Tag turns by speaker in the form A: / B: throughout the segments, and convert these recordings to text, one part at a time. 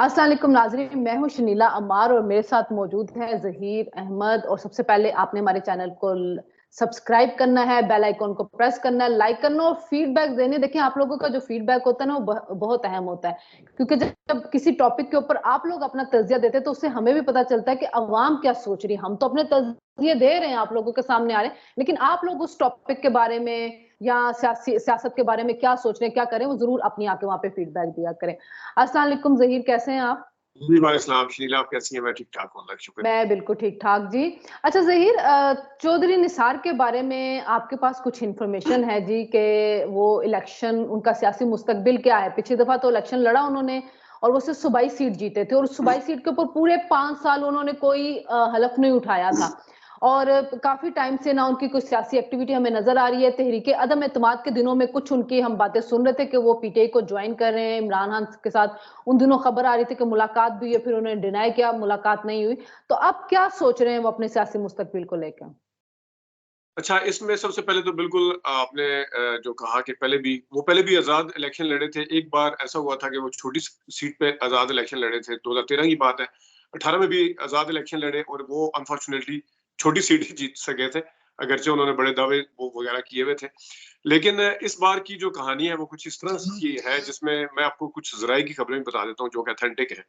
A: अस्सलाम वालेकुम नाज़रीन, मैं हूँ शनीला अम्मार और मेरे साथ मौजूद है ज़हीर अहमद। और सबसे पहले आपने हमारे चैनल को सब्सक्राइब करना है, बेल आइकॉन को प्रेस करना है, लाइक करना और फीडबैक देने। देखिए, आप लोगों का जो फीडबैक होता है ना, वो बहुत अहम होता है, क्योंकि जब किसी टॉपिक के ऊपर आप लोग अपना तज़किया देते हैं तो उससे हमें भी पता चलता है कि अवाम क्या सोच रही है। हम तो अपने तज़किये दे रहे हैं, आप लोगों के सामने आ रहे हैं, लेकिन आप लोग उस टॉपिक के बारे में या सियासत के बारे में क्या सोच रहे हैं, क्या करें, वो जरूर अपनी आके वहां पे फीडबैक दिया करें। अस्सलाम वालेकुम ज़हीर, कैसे हैं आप?
B: जी, वालेकुम शनीला, आप कैसी हैं? मैं ठीक-ठाक हूँ, अल्लाह का शुक्र है।
A: मैं बिल्कुल ठीक-ठाक जी। अच्छा ज़हीर, चौधरी निसार के बारे में आपके पास कुछ इन्फॉर्मेशन है जी कि वो इलेक्शन, उनका सियासी मुस्तकबिल क्या है? पिछली दफ़ा तो इलेक्शन लड़ा उन्होंने और वो सिर्फ़ सूबाई सीट जीते थे और सूबाई सीट के ऊपर पूरे 5 साल उन्होंने कोई हलफ़ नहीं उठाया था। और काफ़ी टाइम से ना उनकी कोई सियासी एक्टिविटी हमें नज़र आ रही है। तहरीके अदम एतमाद के दिनों में कुछ उनकी हम बातें सुन रहे थे कि वो पीटीआई को जॉइन कर रहे हैं इमरान खान के साथ। उन दिनों खबर आ रही थी कि मुलाकात भी हुई है, फिर उन्होंने डिनाई किया, मुलाकात नहीं हुई। तो अब क्या सोच रहे हैं वो अपने सियासी मुस्तकबिल को लेकर?
B: अच्छा, इसमें सबसे पहले तो बिल्कुल आपने जो कहा कि पहले भी आज़ाद इलेक्शन लड़े थे। एक बार ऐसा हुआ था कि वो छोटी सीट पे आज़ाद इलेक्शन लड़े थे, 2013 की बात है। 18 में भी आज़ाद इलेक्शन लड़े और वो अनफॉर्चुनेटली छोटी सीट ही जीत सके थे, अगरचे उन्होंने बड़े दावे वो वगैरह किए हुए थे। लेकिन इस बार की जो कहानी है वो कुछ इस तरह की है जिसमें मैं आपको कुछ ज़राए की खबरें भी बता देता हूँ जो कि ऑथेंटिक है।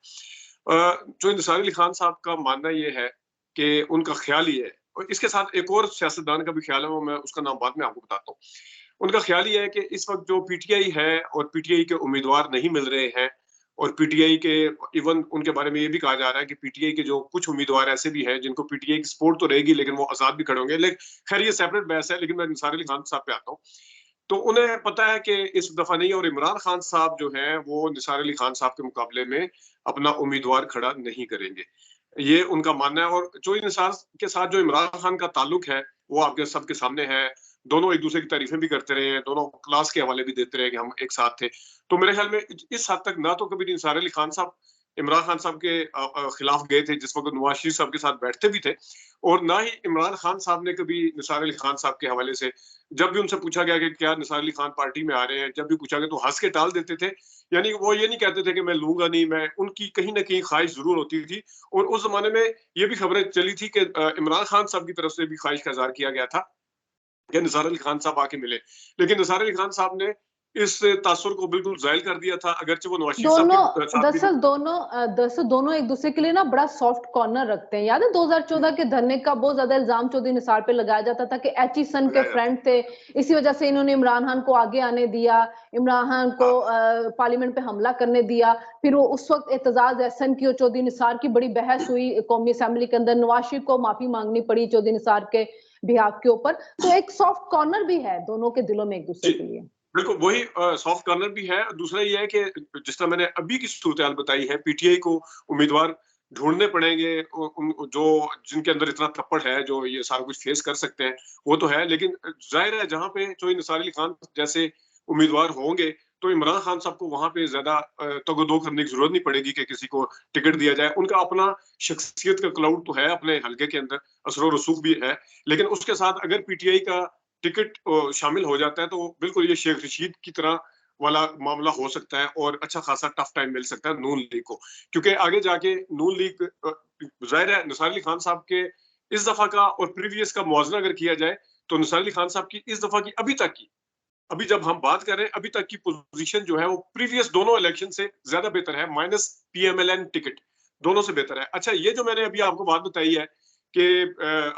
B: जो निसार अली खान साहब का मानना ये है कि उनका ख़्याल ये है और इसके साथ एक और सियासतदान का भी ख़्याल है, वो मैं उसका नाम बाद में आपको बताता हूँ। उनका ख़्याल ये है कि इस वक़्त जो पीटीआई है और पीटीआई के उम्मीदवार नहीं मिल रहे हैं और पीटीआई के इवन उनके बारे में ये भी कहा जा रहा है कि पीटीआई के जो कुछ उम्मीदवार ऐसे भी हैं जिनको पीटीआई की सपोर्ट तो रहेगी लेकिन वो आज़ाद भी खड़े होंगे। ख़ैर ये सेपरेट बहस है, लेकिन मैं निसार अली खान साहब पे आता हूँ। तो उन्हें पता है कि इस दफ़ा नहीं और इमरान खान साहब जो हैं वो निसार अली खान साहब के मुकाबले में अपना उम्मीदवार खड़ा नहीं करेंगे। ये उनका मानना है और जो निसार के साथ जो इमरान खान का ताल्लुक है, वो आपके सबके सामने है। दोनों एक-दूसरे की तारीफ़ें भी करते रहे हैं, दोनों क्लास के हवाले भी देते रहे कि हम एक साथ थे। तो मेरे ख़्याल में इस हद तक ना तो कभी निसार अली खान साहब इमरान खान साहब के खिलाफ गए थे जिस वक़्त नवाज़ शरीफ साहब के साथ बैठते भी थे और ना ही इमरान खान साहब ने कभी निसार अली खान साहब के हवाले से जब भी उनसे पूछा गया कि क्या निसार अली खान पार्टी में आ रहे हैं, जब भी पूछा गया तो हँस के टाल देते थे। यानी वो ये नहीं कहते थे कि मैं लूँगा नहीं, मैं उनकी कहीं न कहीं ख़्वाहिश ज़रूर होती थी और उस ज़माने में ये भी खबरें चली थी कि इमरान खान साहब की तरफ से भी ख़्वाहिश का इज़हार किया गया था कि निसार अली खान साहब आके मिले। लेकिन निसार अली खान साहब ने इस तासुर को बिल्कुल ज़ाइल कर दिया था, अगरचे वो नवाज़ शरीफ साहब के साथ भी
A: दरअसल दोनों एक दूसरे के लिए ना बड़ा सॉफ्ट कॉर्नर रखते हैं। याद है 2014 के धरने का बहुत ज्यादा इल्जाम चौधरी निसार पे लगाया जाता था कि एचिसन के
B: लगाया जाता
A: फ्रेंड थे, इसी वजह से इन्होंने इमरान खान को आगे आने दिया, इमरान खान को
B: हाँ,
A: पार्लियामेंट पे हमला करने दिया। फिर वो उस वक्त एतजाज एहसन की और चौधरी निसार की बड़ी बहस हुई कौमी असेंबली के अंदर, नवाज शरीफ को माफी मांगनी पड़ी चौधरी निसार के बिहाफ के ऊपर। तो एक सॉफ्ट कॉर्नर भी है दोनों के दिलों में एक दूसरे
B: जी।
A: के लिए।
B: बिल्कुल, वही सॉफ्ट कॉर्नर भी है। दूसरा ये है कि जिस तरह मैंने अभी की सूरत-हाल बताई है, पीटीआई को उम्मीदवार ढूँढने पड़ेंगे उ उन जो जिनके अंदर इतना तप्पड़ है, जो ये सारा कुछ फेस कर सकते हैं, वो तो है। लेकिन ज़ाहिर है जहाँ पे जो निसार अली खान जैसे उम्मीदवार होंगे, तो इमरान खान साहब को वहाँ पे ज़्यादा तग-ओ-दो करने की ज़रूरत नहीं पड़ेगी कि किसी को टिकट दिया जाए। उनका अपना शख्सियत का क्लाउड तो है अपने हलके के अंदर, असर-ओ-रसूख भी है। लेकिन उसके साथ अगर पीटीआई का टिकट शामिल हो जाता है तो बिल्कुल ये शेख रशीद की तरह वाला मामला हो सकता है और अच्छा खासा टफ टाइम मिल सकता है नून लीग को, क्योंकि आगे जाके नून लीग जाहिर है निसार अली खान साहब के इस दफा का और प्रीवियस का मुआवजा अगर किया जाए तो निसार अली खान साहब की इस दफा की अभी जब हम बात कर रहे हैं अभी तक की पोजीशन जो है वो प्रीवियस दोनों इलेक्शन से ज्यादा बेहतर है, माइनस पीएमएलएन टिकट दोनों से बेहतर है। अच्छा, ये जो मैंने अभी आपको बात बताई है कि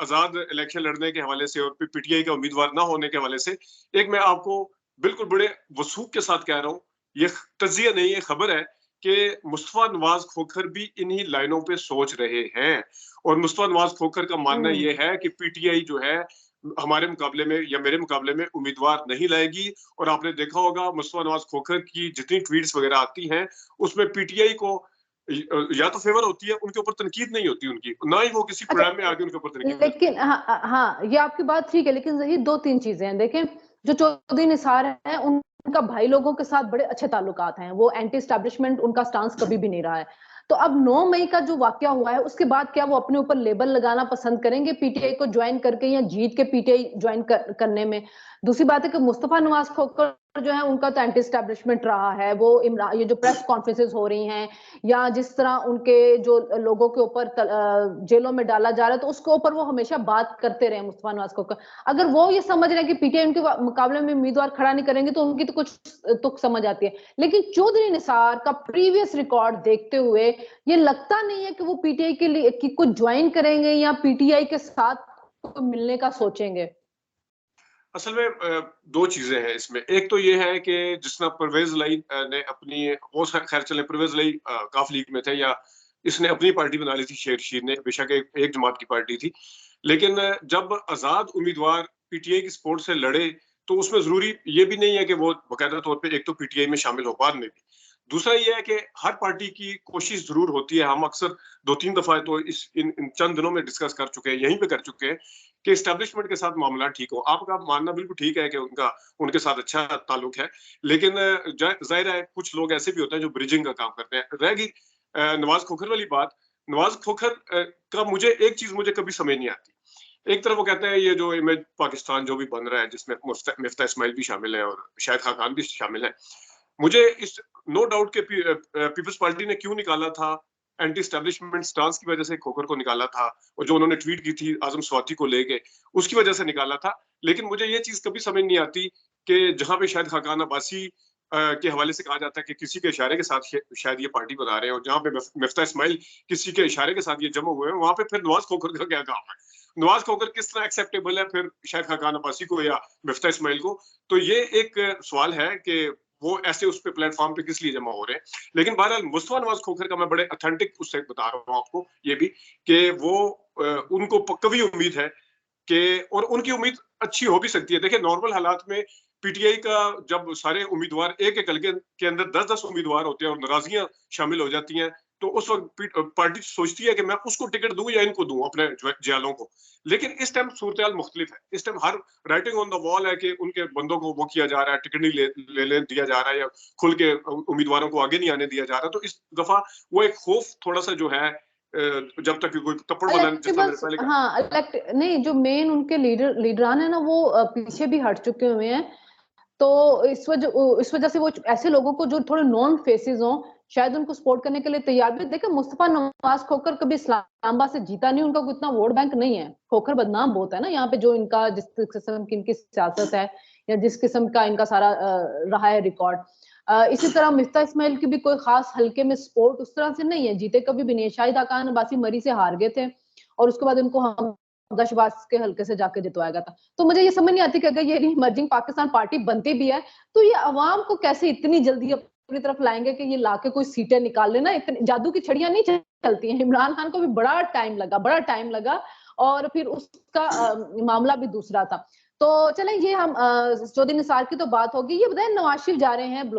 B: आजाद इलेक्शन लड़ने के हवाले से और पीटीआई का उम्मीदवार ना होने के हवाले से, एक मैं आपको बिल्कुल बड़े वसूख के साथ कह रहा हूँ, ये तजिया नहीं है, खबर है कि मुस्तफा नवाज खोखर भी इन्हीं लाइनों पे सोच रहे हैं और मुस्तफा नवाज खोखर का मानना
A: हम्म।
B: ये है कि पीटीआई जो है हमारे मुकाबले में या मेरे मुकाबले में उम्मीदवार नहीं लाएगी। और आपने देखा होगा मुस्तफा नवाज खोखर की जितनी ट्वीट्स वगैरह आती हैं उसमें पीटीआई को या तो फेवर होती है, उनके ऊपर तनकीद नहीं होती उनकी, ना ही वो किसी
A: अच्छा,
B: प्रोग्राम में आगे उनके ऊपर तनकीद करते हैं।
A: लेकिन हाँ हाँ, ये आपकी बात ठीक है, लेकिन ज़हीर 2-3 चीज़ें हैं। देखें, जो चौधरी निसार हैं, उनका भाई लोगों के साथ बड़े अच्छे ताल्लुकात हैं। वो एंटी एस्टैब्लिशमेंट उनका स्टांस कभी भी नहीं रहा है। तो अब 9 मई का जो वाकया हुआ है, उसके बाद क्या वो अपने ऊपर लेबल लगाना पसंद करेंगे पीटीआई को जॉइन करके या जीत के पीटीआई जॉइन करने में? दूसरी बात है कि मुस्तफा नवाज खोखर जो है उनका तो एंटी एस्टैब्लिशमेंट रहा है। वो ये जो प्रेस कॉन्फ्रेंसेस हो रही हैं या जिस तरह उनके जो लोगों के ऊपर जेलों में डाला जा रहा है, तो उसके ऊपर वो हमेशा बात करते रहे मुस्तफा नवाज खोखर। अगर वो ये समझ रहे हैं कि पीटीआई उनके मुकाबले में उम्मीदवार खड़ा नहीं करेंगे, तो उनकी तो कुछ तुक समझ आती है। लेकिन चौधरी निसार का प्रीवियस रिकॉर्ड देखते हुए ये लगता नहीं है कि वो पीटीआई के लिए कुछ ज्वाइन करेंगे या पीटीआई के साथ मिलने का सोचेंगे।
B: असल में दो चीजें हैं इसमें। एक तो ये है कि जिस तरह परवेज लाई ने अपनी, वो खैर चले परवेज लाई काफ लीग में थे या इसने अपनी पार्टी बना ली थी, शेर शीर ने, बेशक एक जमात की पार्टी थी, लेकिन जब आजाद उम्मीदवार पीटीआई की सपोर्ट से लड़े तो उसमें जरूरी ये भी नहीं है कि वो बाकायदा तौर पे एक तो पीटीआई में शामिल हो, बाद में भी। दूसरा ये है कि हर पार्टी की कोशिश जरूर होती है, हम अक्सर 2-3 दफा तो इन चंद दिनों में डिस्कस कर चुके हैं, यहीं पे कर चुके हैं कि एस्टैब्लिशमेंट के साथ मामला ठीक हो। आपका मानना बिल्कुल ठीक है कि उनके साथ अच्छा ताल्लुक है, लेकिन जाहिर है कुछ लोग ऐसे भी होते हैं जो ब्रिजिंग का काम करते हैं। रह गई नवाज खोखर वाली बात, नवाज खोखर का मुझे एक चीज मुझे कभी समझ नहीं आती। एक तरफ वो कहते हैं ये जो इमेज पाकिस्तान जो भी बन रहा है, जिसमें मिफ्ता इस्माइल भी शामिल है और शाहिद खान भी शामिल है, मुझे इस नो डाउट के पीपल्स पार्टी ने क्यों निकाला था, एंटी स्टैब्लिशमेंट स्टांस की वजह से खोखर को निकाला था, और जो उन्होंने ट्वीट की थी आजम स्वाति को लेके, उसकी वजह से निकाला था। लेकिन मुझे ये चीज कभी समझ नहीं आती कि जहां पे शायद खाकान अब्बासी के हवाले से कहा जाता है कि किसी के इशारे के साथ शायद ये पार्टी बना रहे हैं, और जहां पे मिफ्ता इस्माइल किसी के इशारे के साथ ये जमा हुए हैं, वहां पे फिर नवाज खोखर का क्या काम है? नवाज खोखर किस तरह एक्सेप्टेबल है फिर शायद खाकान अब्बासी को या मिफ्ता इस्माइल को? तो ये एक सवाल है कि वो ऐसे उस पे प्लेटफॉर्म पे किस लिए जमा हो रहे हैं। लेकिन बहरहाल मुस्तफा नवाज खोखर का मैं बड़े ऑथेंटिक उससे बता रहा हूँ आपको ये भी कि वो उनको कभी उम्मीद है कि, और उनकी उम्मीद अच्छी हो भी सकती है। देखिए नॉर्मल हालात में पीटीआई का जब सारे उम्मीदवार एक एक हल्के के अंदर 10-10 उम्मीदवार होते हैं और नाराजगियां शामिल हो जाती हैं, तो उस वक्त पार्टी सोचती है कि मैं उसको टिकट दूं या इनको दूं, अपने जयालों को। लेकिन इस टाइम सूरत मुख्तलिफ है। इस time her writing on the wall है कि उनके बंदों को वो किया जा रहा है, टिकट नहीं ले दिया जा रहा है या खुल के उम्मीदवारों को आगे नहीं आने दिया जा रहा। तो इस दफा वो एक खौफ थोड़ा सा जो है, जब तक कोई तप्पड़ वाला, जिस तरह मैंने पहले कहा।
A: हाँ, नहीं, जो मेन उनके लीडरान है ना, वो पीछे भी हट चुके हुए हैं। तो इस वजह से वो ऐसे लोगों को जो थोड़े नॉन फेसेस हों, शायद उनको सपोर्ट करने के लिए तैयार भी। देखिए मुस्तफा नवाज खोखर कभी इस्लामाबाद से जीता नहीं, उनका इतना वोट बैंक नहीं है। खोखर बदनाम बहुत है ना यहाँ पे, जो इनका जिस किस्म की इनकी सियासत है या जिस किस्म का इनका सारा रहा है रिकॉर्ड। इसी तरह मिफ्ता इस्माइल की भी कोई खास हल्के में सपोर्ट उस तरह से नहीं है, जीते कभी भी नहीं। शाहिद खान अब्बासी मरी से हार गए थे और उसके बाद इनको हम गशबाज के हल्के से जाके जितवाया गया था। तो मुझे ये समझ नहीं आती कि अगर ये इमर्जिंग पाकिस्तान पार्टी बनती भी है, तो ये अवाम को कैसे इतनी जल्दी अपनी तरफ लाएंगे कि ये लाके कोई सीटें निकाल लेना। इतनी जादू की छड़ियां नहीं चलती हैं। इमरान खान को भी बड़ा टाइम लगा और फिर उसका मामला भी दूसरा था। तो चलें, ये हम चौधरी निसार की तो बात होगी। ये बताएं, नवाज शरीफ जा रहे हैं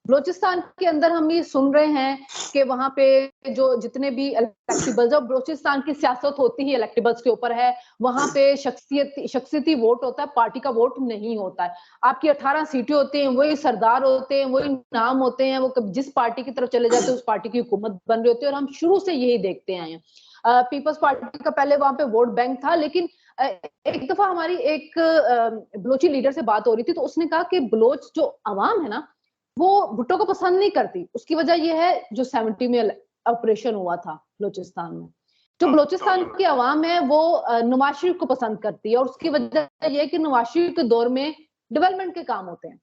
A: बलोचिस्तान के अंदर हम ये सुन रहे हैं कि वहां पे जो जितने भी इलेक्टेबल्स, जब बलोचिस्तान की सियासत होती ही इलेक्टेबल्स के ऊपर है, वहां पे शख्सियती वोट होता है, पार्टी का वोट नहीं होता है। आपकी 18 सीटें होती हैं, वही सरदार होते हैं, वही नाम होते हैं, वो जिस पार्टी की तरफ चले जाते हैं उस पार्टी की हुकूमत बन रही होती है। और हम शुरू से यही देखते आए हैं। पीपल्स पार्टी का पहले वहां पे वोट बैंक था, लेकिन एक दफा हमारी एक बलोची लीडर से बात हो रही थी, तो उसने कहा कि बलोच जो अवाम है ना, वो भुट्टो को पसंद नहीं करती। उसकी वजह यह है जो 70 में ऑपरेशन हुआ था बलोचिस्तान में। जो बलोचिस्तान की आवाम है वो नवाज शरीफ को पसंद करती है, और उसकी वजह यह है कि नवाज शरीफ के दौर में डेवलपमेंट के काम होते हैं।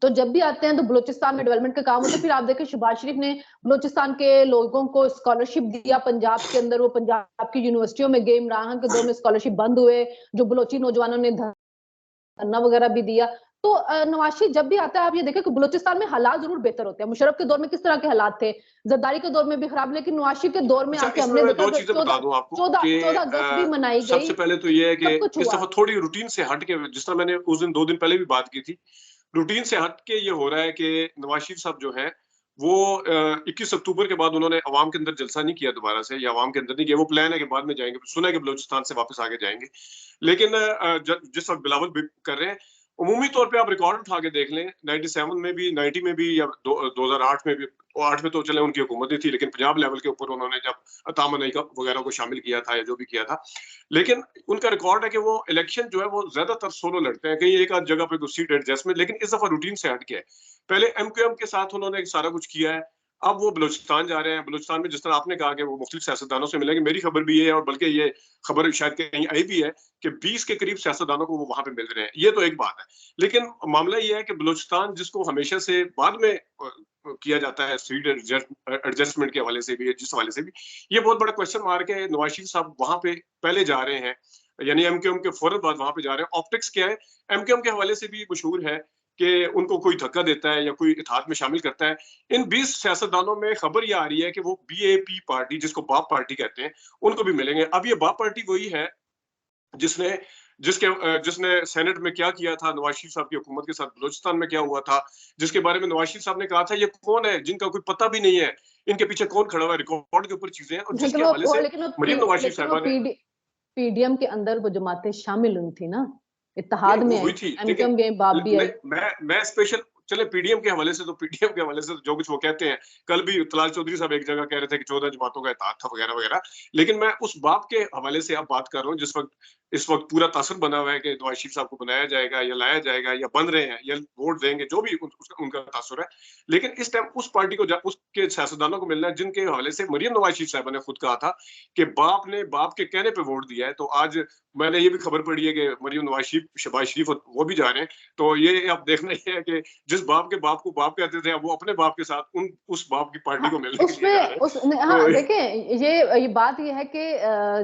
A: तो जब भी आते हैं तो बलोचिस्तान में डेवलपमेंट का काम होता है। फिर आप देखें शहबाज शरीफ ने बलोचिस्तान के लोगों को स्कॉलरशिप दिया पंजाब के अंदर, वो पंजाब की यूनिवर्सिटियों में गए। इमरान खान के दौर में स्कॉलरशिप बंद हुए, जो बलोची नौजवानों ने धरना वगैरह भी दिया। तो नवाज शरीफ जब भी आता है, आप ये देखें कि बलूचिस्तान में हालात जरूर बेहतर होते हैं। मुशर्रफ के दौर में किस तरह के हालात थे, जरदारी के दौर में भी खराब, लेकिन नवाज शरीफ के दौर में आके हमने देखा 14 अगस्त भी मनाई गई।
B: सबसे पहले तो ये है कि इस दफा थोड़ी रूटीन से हट के, जिस तरह मैंने उस दिन 2 दिन पहले भी बात की थी, रूटीन से हट के ये हो रहा है कि नवाज शरीफ साहब जो है वो 21 अक्टूबर के बाद उन्होंने अवाम के अंदर जलसा नहीं किया दोबारा से, या अवाम के अंदर नहीं किया। वो प्लान है कि बाद में जाएंगे, सुना है कि बलूचिस्तान से वापस आगे जाएंगे। लेकिन जिस वक्त बिलावल भी कर रहे हैं, उमूमी तौर पे आप रिकॉर्ड उठा के देख लें, 97 में भी, 90 में भी, या 2008 में भी, 8 में तो चले उनकी हुकूमत नहीं थी, लेकिन पंजाब लेवल के ऊपर उन्होंने जब अता मनी का वगैरह को शामिल किया था या जो भी किया था। लेकिन उनका रिकॉर्ड है कि वो इलेक्शन जो है वो ज्यादातर सोलो लड़ते हैं, कहीं एक आध जगह पे कोई सीट एडजस्टमेंट, लेकिन इस दफा रूटीन से हट के है। पहले एमक्यूएम के साथ उन्होंने सारा कुछ किया है, अब वो बलूचिस्तान जा रहे हैं। बलूचिस्तान में जिस तरह आपने कहा कि वो मुख्तलिफ सियासतदानों से मिलेंगे, मेरी खबर भी ये है, और बल्कि ये खबर शायद कहीं आई भी है कि 20 के करीब सियासतदानों को वो वहां पे मिल रहे हैं। ये तो एक बात है, लेकिन मामला ये है कि बलूचिस्तान जिसको हमेशा से बाद में किया जाता है सीट एडजस्टमेंट के हवाले से भी, जिस हवाले से भी, ये बहुत बड़ा क्वेश्चन मार्क है। नवाज शरीफ साहब वहां पे पहले जा रहे हैं, यानी एमक्यूएम के फौरन बाद वहां पे जा रहे हैं। ऑप्टिक्स क्या है, एमक्यूएम के हवाले से भी मशहूर है कि उनको कोई धक्का देता है या कोई इत्तेहाद में शामिल करता है। इन 20 सियासतदानों में खबर ये आ रही है कि वो बीएपी पार्टी, जिसको बाप पार्टी कहते हैं, उनको भी मिलेंगे। अब ये बाप पार्टी वही है जिसने जिसने सेनेट में क्या किया था नवाज शरीफ साहब की हुकूमत के साथ, बलूचिस्तान में क्या हुआ था, जिसके बारे में नवाज शरीफ साहब ने कहा था ये कौन है जिनका कोई पता भी नहीं है, इनके पीछे कौन खड़ा हुआ है, रिकॉर्ड के ऊपर चीजें हैं, और जिसके हवाले से मरियम नवाज शरीफ साहबा ने,
A: पीडीएम के अंदर वो जमातें शामिल हुई थी ना, इत्तेहाद में
B: हुई थी।
A: एमक्यूएम के बाप भी आई।
B: मैं स्पेशल चले पीडीएम के हवाले से, तो पीडीएम के हवाले से जो कुछ वो कहते हैं, कल भी तलाल चौधरी साहब एक जगह कह रहे थे कि 14 जमातों का इत्तेहाद था वगैरह वगैरह, लेकिन मैं उस बाप के हवाले से अब बात कर रहा हूँ जिस वक्त इस वक्त पूरा तासर बना हुआ है कि नवाज शरीफ साहब को बनाया जाएगा या लाया जाएगा या बन रहे हैं या वोट देंगे, जो भी उनका तासर है। लेकिन इस टाइम उस पार्टी को, उसके सियासतदानों को मिलना है जिनके हवाले से मरियम नवाज शरीफ साहबा ने खुद कहा था कि बाप ने बाप के कहने पे वोट दिया है। तो आज मैंने ये भी खबर पढ़ी है कि मरियम नवाज शरीफ, शहबाज शरीफ वो भी जा रहे हैं। तो ये अब देखना ही है कि जिस बाप के बाप को बाप कहते थे, अब वो अपने बाप के साथ उस बाप की पार्टी को मिलने के लिए जा रहे हैं।
A: हाँ, देखें, ये बात ये है कि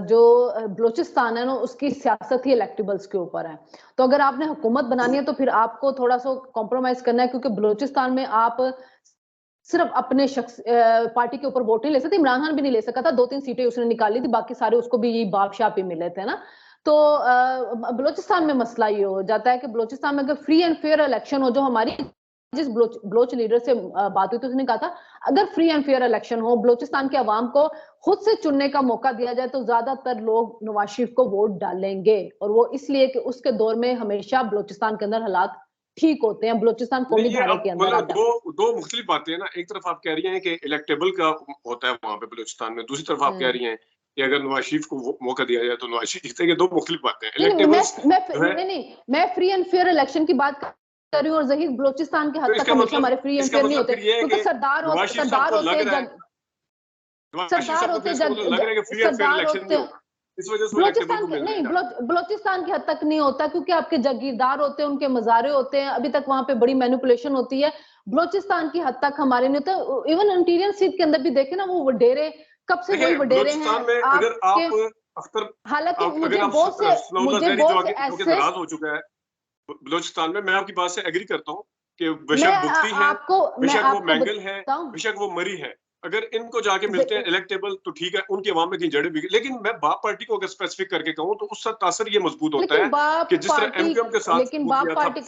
A: जो बलूचिस्तान है ना, उसकी सियासत ही इलेक्टेबल्स के ऊपर है। तो अगर आपने हुकूमत बनानी है तो फिर आपको थोड़ा सा कॉम्प्रोमाइज करना है, क्योंकि बलूचिस्तान में आप सिर्फ अपने शख्स पार्टी के ऊपर वोट नहीं ले सकते। इमरान खान भी नहीं ले सका था, 2-3 सीटें उसने निकाली थी, बाकी सारे उसको भी यही बादशाह पे मिले थे ना। तो बलूचिस्तान में मसला ये हो जाता है कि बलूचिस्तान में अगर फ्री एंड फेयर इलेक्शन हो, जो हमारी जिस बलोच लीडर से बात हुई तो उसने कहा था अगर फ्री एंड फेयर इलेक्शन हो, बलूचिस्तान के अवाम को खुद से चुनने का मौका दिया जाए, तो ज्यादातर लोग नवाज शरीफ को वोट डालेंगे। और वो इसलिए कि उसके दौर में हमेशा बलूचिस्तान के अंदर हालात ठीक होते हैं, बलूचिस्तान कौमी धारे के अंदर आता है।
B: दो मुख्तलिफ बातें हैं ना। एक तरफ आप कह रही हैं कि इलेक्टेबल का होता है वहां पे बलूचिस्तान में, दूसरी तरफ आप कह रही हैं कि अगर नवाज शरीफ को मौका दिया जाए तो नवाज शरीफ जीतेंगे। दो मुख्तलिफ बातें हैं।
A: मैं फ्री एंड फेयर इलेक्शन की बात कर रही हूँ, और जहीर बलूचिस्तान के हद तक हमेशा हमारे फ्री एंड फेयर नहीं होते, क्योंकि सरदार बलूचिस्तान की हद तक नहीं होता, क्योंकि आपके जागीरदार होते हैं, उनके मजारे होते हैं, अभी तक वहां पे बड़ी मैनिपुलेशन होती है। बलूचिस्तान की हद तक हमारे नहीं होता। इवन इंटीरियर सीट के अंदर भी देखे ना, वो वडेरे कब से वही वडेरे हैं। हालांकि मुझे बहुत से ऐसे
B: हो चुका है बलूचिस्तान में, मैं आपकी बात से एग्री करता हूँ कि बेशक बुख्ती है, बेशक वो मैंगल है, बेशक वो मरी है, अगर इनको जाके मिलते हैं इलेक्टेबल तो ठीक है, उनके अवाम में कहीं जड़े भी। लेकिन मैं बाप पार्टी को अगर स्पेसिफिक करके कहूँ तो उसका तासर ये मजबूत होता है कि जिस तरह एमक्यूएम के साथ
A: लेकिन बाप पार्टी के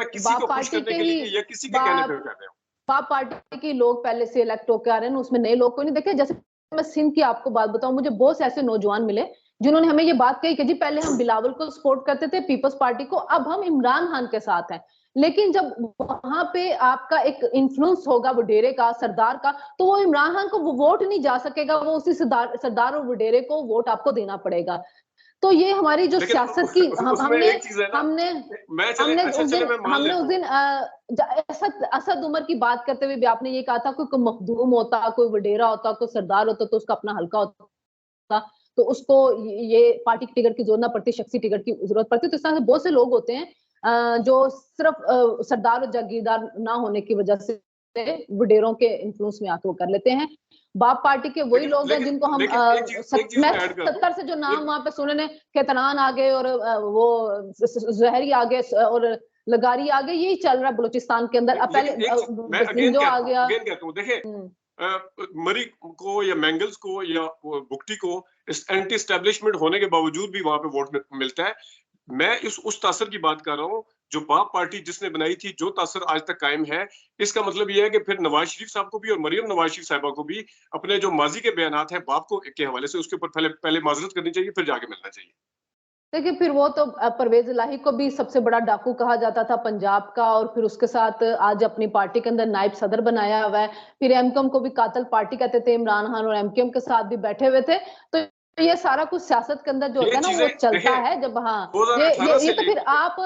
B: किसी को खुश करने के लिए या किसी के कहने पे कर रहे हो।
A: बाप पार्टी के लोग पहले से इलेक्ट होकर आ रहे हैं, उसमें नए लोग को नहीं देखे। जैसे मैं सिंध की आपको बात बताऊं, मुझे बहुत से ऐसे नौजवान मिले जिन्होंने हमें ये बात कही कि जी पहले हम बिलावल को सपोर्ट करते थे, पीपल्स पार्टी को, अब हम इमरान खान के साथ हैं। लेकिन जब वहां पे आपका एक इन्फ्लुएंस होगा वडेरे का, सरदार का, तो वो इमरान खान को वो वोट नहीं जा सकेगा, वो उसी सरदार और वडेरे को वोट आपको देना पड़ेगा। तो ये हमारी जो सियासत की हमने उस दिन असद उमर की बात करते हुए भी आपने ये कहा था कोई मखदूम होता, कोई वडेरा होता, कोई सरदार होता तो उसका अपना हल्का होता, तो उसको ये पार्टी की टिकट की जरूरत ना पड़ती, शख्सी टिकट की जरूरत पड़ती। तो इस तरह से बहुत से लोग होते हैं जो सिर्फ सरदार और जागीरदार ना होने की वजह से वडेरों के इन्फ्लुएंस में आके वो कर लेते हैं। बाप पार्टी के वही लोग हैं जिनको हम 70 से जो नाम वहां पे सुने, केतनान आ गए और वो जहरी आ गए और लगारी आ गए, यही चल रहा है बलूचिस्तान के अंदर। अब पहले जो आ गया,
B: देखिए मरी को या मैंगल्स को या बुक्टी को एंटी एस्टेब्लिशमेंट होने के बावजूद भी वहां पे वोट मिलता है। मैं उस तासर की बात कर रहा हूँ जो बाप पार्टी जिसने बनाई थी, जो तासर आज तक कायम है। इसका मतलब यह है कि फिर नवाज शरीफ साहब को भी और मरियम नवाज शरीफ साहबा को भी अपने जो माजी के बयानात हैं बाप को के हवाले से, उसके ऊपर पहले माजरत करनी चाहिए, फिर जाके मिलना चाहिए।
A: देखिए, फिर वो तो परवेज़ इलाही को भी सबसे बड़ा डाकू कहा जाता था पंजाब का, और फिर उसके साथ आज अपनी पार्टी के अंदर नायब सदर बनाया हुआ है। फिर एमक्यूएम को भी कातिल पार्टी कहते थे, इमरान खान और एमक्यूएम के साथ भी बैठे हुए थे। तो ये सारा कुछ सियासत के अंदर जो
B: ये
A: होता है ना, वो
B: चीज़ें
A: चलता
B: देखिए
A: है जब हाँ,
B: 2018 से
A: ये तो फिर
B: लेके
A: आप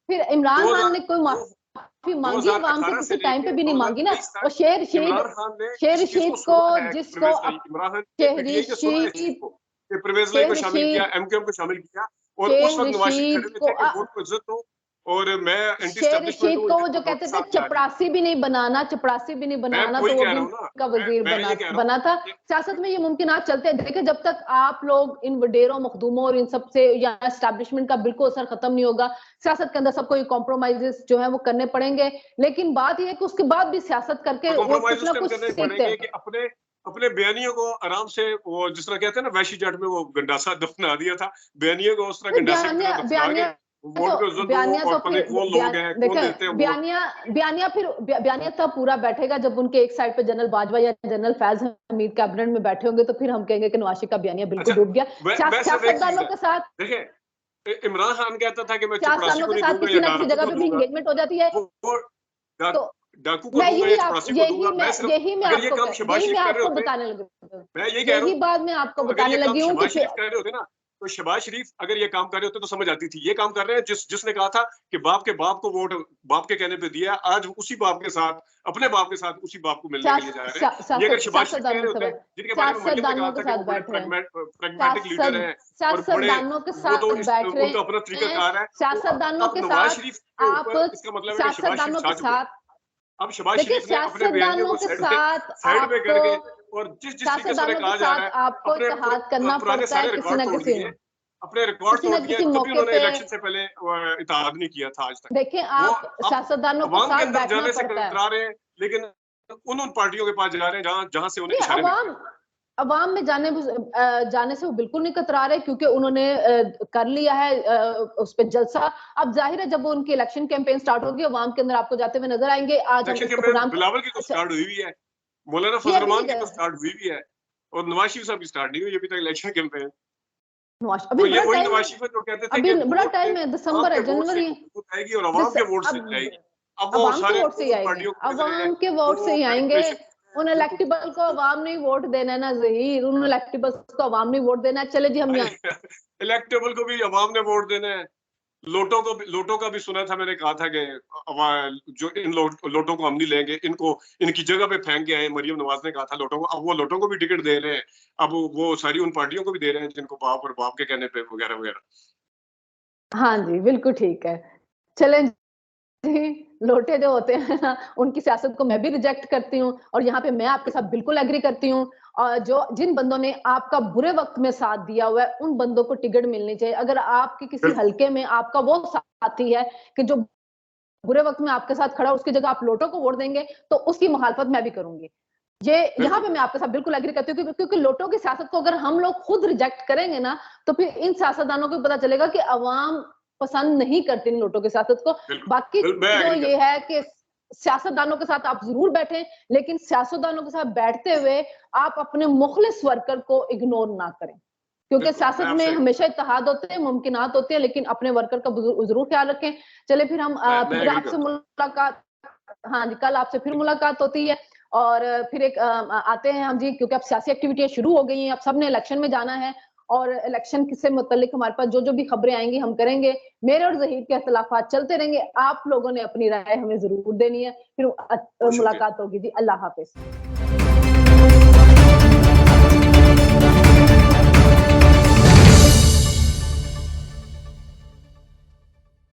A: फिर इमरान खान
B: 2000
A: ने कोई
B: दो
A: माफ़ी माँगी अवाम से
B: 2018 से
A: किसी टाइम पे
B: लेके
A: भी नहीं माँगी ना।
B: 2023
A: और
B: तक इमरान खान ने
A: शेर
B: किसको
A: रशीद को
B: सुना है
A: जिसको
B: परवेज़ इलाही? इमरान खान के
A: शेर
B: पीटीआई ने सुना है इस चीज़
A: रशीद
B: को कि परवेज़ इलाही
A: शेर
B: को शामिल किया,
A: रशीद
B: एमक्यूएम को शामिल किया और उस
A: शेर
B: वक़्त नवाज़ शरीफ खड़े
A: रशीद
B: हुए
A: को
B: थे कि वोट को इज़्ज़त दो और मैं एंटी
A: शेर
B: एस्टेब्लिशमेंट
A: रशीद
B: हूँ,
A: को वो
B: जिनको
A: जो
B: वोट
A: कहते
B: के
A: थे
B: साथ जा रही हूँ।
A: चपरासी भी नहीं
B: मैं
A: बनाना,
B: वही
A: तो वो
B: कह
A: भी
B: रहा हूँ ना,
A: उनका वज़ीर
B: मैं ये कह रहा हूँ
A: बना था।
B: कि
A: सियासत में ये मुमकिनात चलते हैं। देखिए, जब तक आप लोग इन वडेरों, मखदूमों और इन सब से या एस्टेब्लिशमेंट का बिल्कुल असर खत्म नहीं होगा, सियासत के अंदर सबको ये कॉम्प्रोमाइज़ेज़ जो हैं वो करने पड़ेंगे। लेकिन बात ये है कि उसके बाद भी सियासत करके वो
B: कॉम्प्रोमाइज़
A: कुछ
B: उस
A: ना
B: टाइम
A: कुछ
B: करने
A: सीखते
B: पड़ेंगे
A: हैं।
B: कि अपने अपने बयानियों को आराम से वो जिस तरह कहते हैं ना वैशी जट में वो गंडासा दफना दिया था, बयानियों को उस तरह
A: नहीं,
B: गंडासे की तरह दफना के वोट को इज़्ज़त दो और पता नहीं
A: फिर
B: कौन लोग हैं, कौन देते हैं वोट।
A: बयानिया तब पूरा बैठेगा जब उनके एक साइड पे जनरल बाजवा या जनरल फैज हमीद कैबिनेट में बैठे होंगे, तो फिर हम कहेंगे कि नवाज शरीफ का बयानिया बिल्कुल
B: अच्छा,
A: डूब गया।
B: मैं सिर्फ एक चीज़
A: सियासतदानों
B: है,
A: के साथ
B: देखिए इमरान खान कहता था कि मैं चपरासी
A: सियासतदानों
B: को
A: के
B: नहीं
A: साथ
B: दूँगा
A: किसी
B: या
A: ना किसी
B: डाकू
A: जगह
B: को
A: पे भी
B: दूँगा,
A: एंगेजमेंट हो जाती है।
B: वो डा
A: तो
B: डाकू को दूँगा या चपरासी को दूँगा,
A: यही मैं
B: अगर ये
A: आपको
B: काम शहबाज
A: यही मैं
B: शरीफ कर रहे
A: आपको
B: होते,
A: बताने लगी हूँ।
B: मैं यही कह रहा
A: यही
B: हूँ
A: बात मैं आपको
B: तो अगर ये
A: बताने
B: काम
A: लगी हूँ कि
B: शहबाज शरीफ कर रहे होते ना, तो शहबाज शरीफ अगर ये काम कर रहे होते तो समझ आती थी। ये काम कर रहे हैं जिसने कहा था कि बाप के बाप को वोट बाप के कहने पे दिया, आज उसी बाप के साथ अपने बाप के साथ उसी बाप को मिलने के लिए जा रहे हैं। ये अगर शहबाज शरीफ कह
A: सियासतदानों
B: रहे
A: के
B: होते,
A: साथ
B: जिनके बारे में मरियम ने कहा था कि वो बड़े
A: बैठ रहे हैं।
B: प्रैग्मैटिक लीडर हैं और बड़े
A: सियासतदानों के
B: वो तो
A: साथ
B: इस
A: बैठ रहे
B: उनका अपना
A: हैं।
B: तरीकाकार है। तो
A: सियासतदानों
B: अब
A: के
B: नवाज
A: साथ
B: शरीफ के
A: आप
B: ऊपर इसका मतलब है कि शहबाज शरीफ
A: सियासतदानों
B: छा
A: के
B: चुके हैं।
A: साथ
B: अब शहबाज
A: देखिए,
B: शरीफ ने अपने बयानियों
A: सियासतदानों
B: को
A: के साथ
B: साइड में
A: आपको
B: करके और जिस तरीके से उन्हें कहा जा रहा है, अपने
A: इत्तेहाद करना
B: पुराने
A: पड़ता है
B: सारे
A: किसी
B: रिकॉर्ड
A: ना
B: तोड़
A: किसी
B: दिए,
A: में।
B: अपने रिकॉर्ड
A: किसी
B: तोड़
A: ना
B: दिए,
A: किसी
B: कभी
A: मौके
B: उन्होंने
A: पे
B: इलेक्शन से पहले इत्तेहाद नहीं किया था आज तक।
A: देखें,
B: वो
A: आप
B: अब
A: सियासतदानों के
B: अवाम के
A: साथ
B: अंदर
A: बैठना
B: जाने से
A: पड़ता है।
B: कतरा रहे हैं, लेकिन उन पार्टियों के पास जा रहे हैं जहाँ से उन्हें
A: नहीं,
B: इशारे मिलते हैं।
A: अवाम में जाने से वो बिल्कुल नहीं कतरा रहे, क्योंकि उन्होंने कर लिया है उस पे जलसा। अब जाहिर है जब वो उनकी इलेक्शन कैंपेन स्टार्ट होगी, अवाम के अंदर आपको जाते हुए नजर आएंगे। आज हम
B: इलेक्शन
A: इसको
B: कैंपेन
A: प्रोग्राम
B: बिलावल की तो
A: अच्छा,
B: स्टार्ट हुई भी है, मौलाना
A: ये
B: फजल
A: अभी
B: रहमान की तो स्टार्ट हुई भी है और नवाज शरीफ साहब की स्टार्ट नहीं हुई अभी तक इलेक्शन कैंपेन।
A: अभी
B: तो ये
A: बड़ा
B: वही
A: टाइम
B: नवाज
A: है।
B: शरीफ है जो कहते थे
A: अभी
B: कि
A: बड़ा
B: वोट
A: टाइम है,
B: आवाम
A: दिसंबर है,
B: के वोट से
A: जनवरी है।
B: हुकूमत आएगी और अवाम के वोट से
A: अब
B: जाएगी। अब वो
A: अवाम के
B: सारे
A: वोट से ही
B: उन
A: आएंगे,
B: पार्टियों को मिल रहे हैं
A: अवाम के वोट से
B: जो
A: ही आएंगे।
B: मैनिपुलेशन
A: उन
B: बिल्कुल
A: इलेक्टेबल को अवाम ने वोट देना है ना जहीर, उन इलेक्टेबल्स को अवाम ने वोट देना है। चले जी, हम यहाँ
B: इलेक्टेबल को भी अवाम ने वोट देना है। लोटों का भी सुना था, मैंने कहा था कि जो इन लोटों को हम नहीं लेंगे, इनको इनकी जगह पे फेंक के आए, मरियम नवाज ने कहा था लोटों को। अब वो लोटों को भी टिकट दे रहे हैं, अब वो सारी उन पार्टियों को भी दे रहे हैं जिनको बाप और बाप के कहने पे वगैरह वगैरह।
A: हाँ जी, बिल्कुल ठीक है। चलें जी, लोटे जो होते हैं ना, उनकी सियासत को मैं भी रिजेक्ट करती हूँ, और यहाँ पे मैं आपके साथ बिल्कुल एग्री करती हूँ। और जो जिन बंदों ने आपका बुरे वक्त में साथ दिया हुआ है, उन बंदों को टिकट मिलनी चाहिए। अगर आपके किसी
B: बिल्कुल
A: हलके में आपका वो साथी है कि जो बुरे वक्त में आपके साथ खड़ा, उसकी जगह आप लोटो को वोट देंगे, तो उसकी मुखालफत मैं भी करूंगी। ये यहाँ
B: बिल्कुल
A: पे मैं
B: बिल्कुल
A: आपके साथ बिल्कुल एग्री करती हूँ, क्योंकि लोटो की सियासत को अगर हम लोग खुद रिजेक्ट करेंगे ना, तो फिर इन सियासतदानों को पता चलेगा कि अवाम पसंद नहीं करती इन लोटों की सियासत को। बाकी
B: मैं
A: जो
B: एग्री
A: ये
B: करता हूँ।
A: है कि सियासतदानों के साथ आप जरूर बैठें, लेकिन सियासतदानों के साथ बैठते हुए आप अपने मुखलिस वर्कर को इग्नोर ना करें, क्योंकि
B: बिल्कुल मैं
A: सियासत में
B: आपसे एग्री
A: हमेशा इत्तेहाद होते हैं, मुमकिनात होते हैं, लेकिन अपने वर्कर का जरूर ख्याल रखें। चले फिर हम
B: मैं
A: फिर
B: एग्री
A: आपसे
B: करता हूँ।
A: मुलाकात, हाँ जी, कल आपसे फिर मुलाकात होती है। और फिर एक आते हैं हम जी, क्योंकि अब सियासी एक्टिविटियां शुरू हो गई हैं, अब सबने इलेक्शन में जाना है, और इलेक्शन से मुतल्लिक हमारे पास जो जो भी खबरें आएंगी हम करेंगे। मेरे और जहीर के इख्तिलाफात चलते रहेंगे, आप लोगों ने अपनी राय हमें जरूर देनी है। फिर
B: बहुत शुक्रिया।
A: मुलाकात होगी जी। अल्लाह हाफिज।